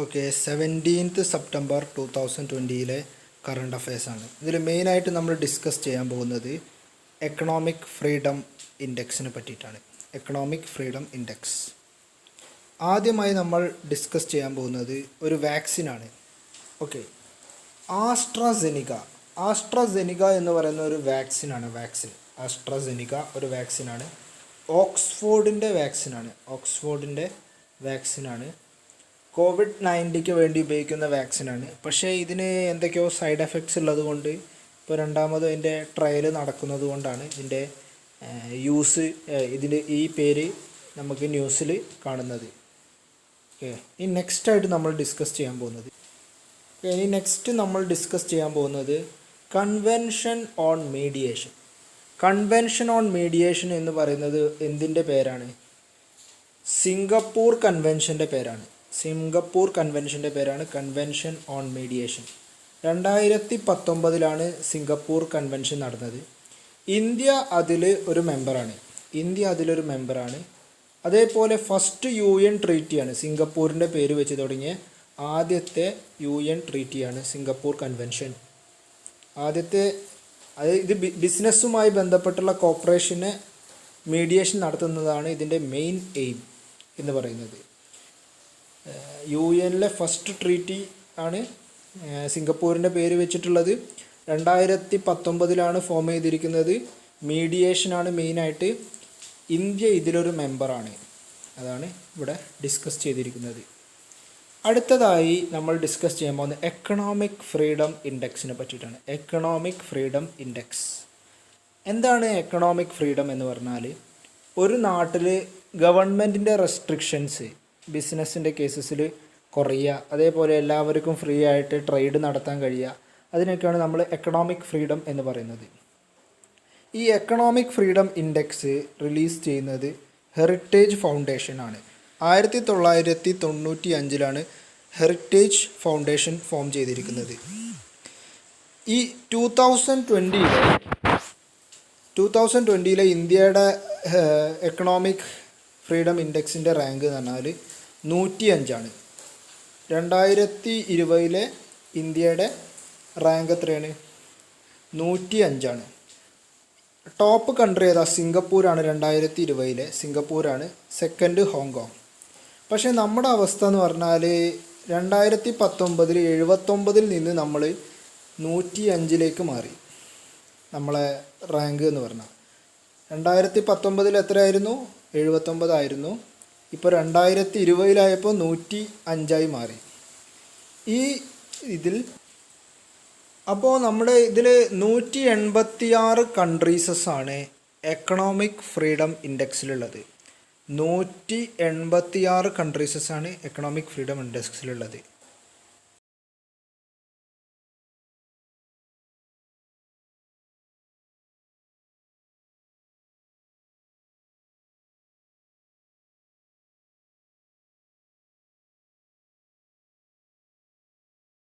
Okay 17th September 2020 current അഫയേഴ്സാണ്. ഇതിൽ മെയിനായിട്ട് നമ്മൾ ഡിസ്കസ് ചെയ്യാൻ പോകുന്നത് എക്കണോമിക് ഫ്രീഡം ഇൻഡെക്സിനെ പറ്റിയിട്ടാണ്. എക്കണോമിക് ഫ്രീഡം ഇൻഡെക്സ് ആദ്യമായി നമ്മൾ ഡിസ്കസ് ചെയ്യാൻ പോകുന്നത് ഒരു വാക്സിനാണ്. ഓക്കെ, ആസ്ട്രസെനിക എന്ന് പറയുന്ന ഒരു വാക്സിനാണ്. ആസ്ട്രസെനിക ഒരു വാക്സിനാണ്. ഓക്സ്ഫോർഡിൻ്റെ വാക്സിനാണ്. COVID-19 വേണ്ടി ഉപയോഗിക്കുന്ന വാക്സിനാണ്. പക്ഷേ ഇതിന് എന്തൊക്കെയോ സൈഡ് എഫക്ട്സ് ഉള്ളത് കൊണ്ട് ഇപ്പോൾ രണ്ടാമത് അതിൻ്റെ ട്രയൽ നടക്കുന്നത് കൊണ്ടാണ് ഇതിൻ്റെ ഈ പേര് നമുക്ക് ന്യൂസിൽ കാണുന്നത്. ഓക്കെ, ഇനി നെക്സ്റ്റ് നമ്മൾ ഡിസ്കസ് ചെയ്യാൻ പോകുന്നത് കൺവെൻഷൻ ഓൺ മീഡിയേഷൻ എന്ന് പറയുന്നത് എന്തിൻ്റെ പേരാണ്? സിംഗപ്പൂർ കൺവെൻഷൻ്റെ പേരാണ്. Convention on mediation. 2019 Singapore convention നടന്നത്. ഇന്ത്യ അതിലൊരു മെമ്പറാണ്. അതേപോലെ ഫസ്റ്റ് UN ട്രീറ്റിയാണ്, സിംഗപ്പൂരിൻ്റെ പേര് വെച്ച് തുടങ്ങിയ ആദ്യത്തെ UN ട്രീറ്റിയാണ് സിംഗപ്പൂർ കൺവെൻഷൻ. ഇത് ബിസിനസ്സുമായി ബന്ധപ്പെട്ടുള്ള കോപ്പറേഷന് മീഡിയേഷൻ നടത്തുന്നതാണ് ഇതിൻ്റെ മെയിൻ എയിം എന്ന് പറയുന്നത്. UN ഫസ്റ്റ് ട്രീറ്റി ആണ് സിംഗപ്പൂരിൻ്റെ പേര് വെച്ചിട്ടുള്ളത്. 2019 ഫോം ചെയ്തിരിക്കുന്നത്. മീഡിയേഷനാണ് മെയിനായിട്ട്. ഇന്ത്യ ഇതിലൊരു മെമ്പറാണ്. അതാണ് ഇവിടെ ഡിസ്കസ് ചെയ്തിരിക്കുന്നത്. അടുത്തതായി നമ്മൾ ഡിസ്കസ് ചെയ്യാൻ പോകുന്നത് എക്കണോമിക് ഫ്രീഡം ഇൻഡെക്സിനെ പറ്റിയിട്ടാണ്. എക്കണോമിക് ഫ്രീഡം ഇൻഡെക്സ് എന്താണ്? എക്കണോമിക് ഫ്രീഡം എന്ന് പറഞ്ഞാൽ ഒരു നാട്ടിൽ ഗവൺമെൻറ്റിൻ്റെ റെസ്ട്രിക്ഷൻസ് ബിസിനസ്സിൻ്റെ കേസസിൽ കുറയുക, അതേപോലെ എല്ലാവർക്കും ഫ്രീ ആയിട്ട് ട്രേഡ് നടത്താൻ കഴിയുക, അതിനൊക്കെയാണ് നമ്മൾ എക്കണോമിക് ഫ്രീഡം എന്ന് പറയുന്നത്. ഈ എക്കണോമിക് ഫ്രീഡം ഇൻഡെക്സ് റിലീസ് ചെയ്യുന്നത് ഹെറിറ്റേജ് ഫൗണ്ടേഷനാണ്. 1995 ഹെറിറ്റേജ് ഫൗണ്ടേഷൻ ഫോം ചെയ്തിരിക്കുന്നത്. ഈ 2020 ഇന്ത്യയുടെ എക്കണോമിക് ഫ്രീഡം ഇൻഡെക്സിൻ്റെ റാങ്ക് എന്ന് പറഞ്ഞാൽ 105. 2020 ഇന്ത്യയുടെ റാങ്ക് എത്രയാണ്? 105. ടോപ്പ് കൺട്രി ഏതാ? സിംഗപ്പൂരാണ്. 2020 സിംഗപ്പൂരാണ്. Second Hong Kong. പക്ഷേ നമ്മുടെ അവസ്ഥ എന്ന് പറഞ്ഞാൽ 2019 79 നിന്ന് നമ്മൾ 105 മാറി. നമ്മളെ റാങ്ക് എന്ന് പറഞ്ഞാൽ 2019 എത്രയായിരുന്നു? 79 ആയിരുന്നു. ഇപ്പോൾ 2020 105 മാറി. അപ്പോൾ നമ്മുടെ ഇതിൽ 186 കൺട്രീസസാണ് എക്കണോമിക് ഫ്രീഡം ഇൻഡെക്സിലുള്ളത്. 186 കൺട്രീസസാണ് എക്കണോമിക് ഫ്രീഡം ഇൻഡെക്സിലുള്ളത്.